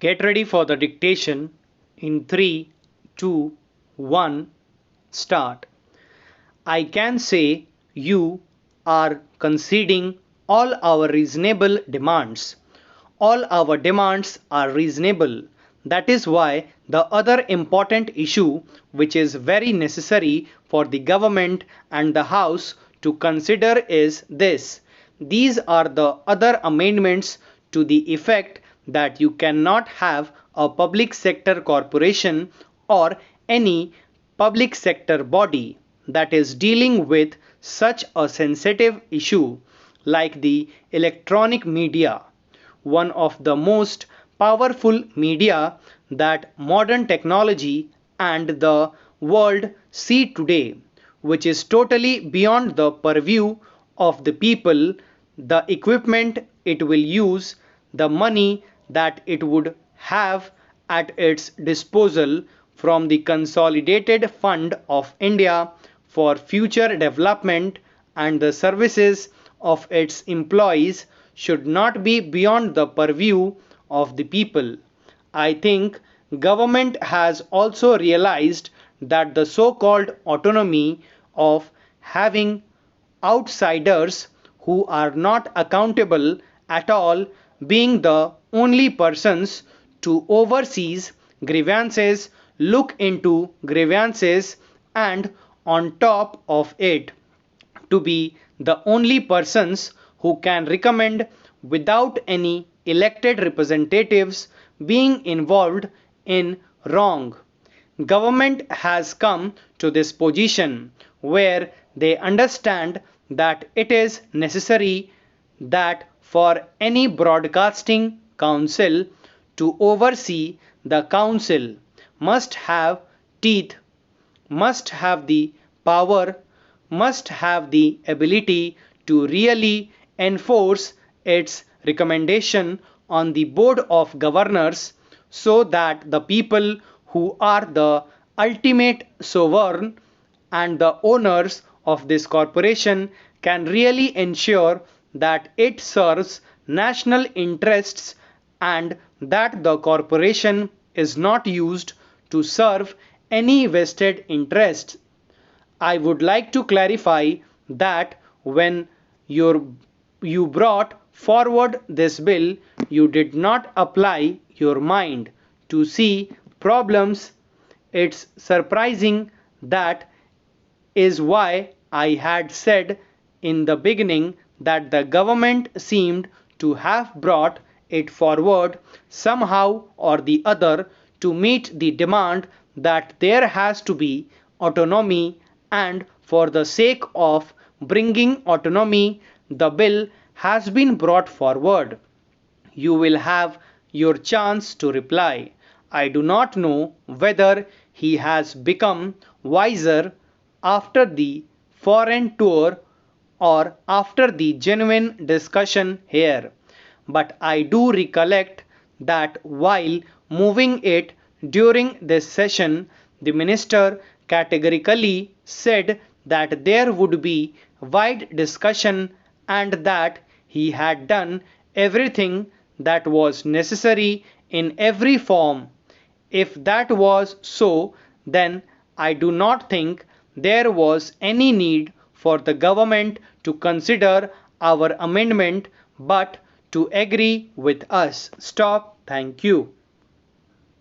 Get ready for the dictation in 3, 2, 1, start. I can say you are conceding all our reasonable demands. All our demands are reasonable. That is why the other important issue which is very necessary for the government and the House to consider is this. These are the other amendments to the effect that you cannot have a public sector corporation or any public sector body that is dealing with such a sensitive issue like the electronic media, one of the most powerful media that modern technology and the world see today, which is totally beyond the purview of the people, the equipment it will use, the money that it would have at its disposal from the Consolidated Fund of India for future development, and the services of its employees should not be beyond the purview of the people. I think government has also realized that the so-called autonomy of having outsiders who are not accountable at all being the only persons to oversee grievances, look into grievances, and on top of it to be the only persons who can recommend without any elected representatives being involved in wrong. Government has come to this position where they understand that it is necessary that for any broadcasting council to oversee, the council must have teeth, must have the power, must have the ability to really enforce its recommendation on the board of governors so that the people who are the ultimate sovereign and the owners of this corporation can really ensure that it serves national interests and that the corporation is not used to serve any vested interests. I would like to clarify that when you brought forward this bill, you did not apply your mind to see problems. It's surprising. That is why I had said in the beginning that the government seemed to have brought it forward somehow or the other to meet the demand that there has to be autonomy, and for the sake of bringing autonomy, the bill has been brought forward. You will have your chance to reply. I do not know whether he has become wiser after the foreign tour or after the genuine discussion here, but I do recollect that while moving it during this session, the minister categorically said that there would be wide discussion and that he had done everything that was necessary in every form. If that was so, then I do not think there was any need for the government to consider our amendment but to agree with us. Stop. Thank you.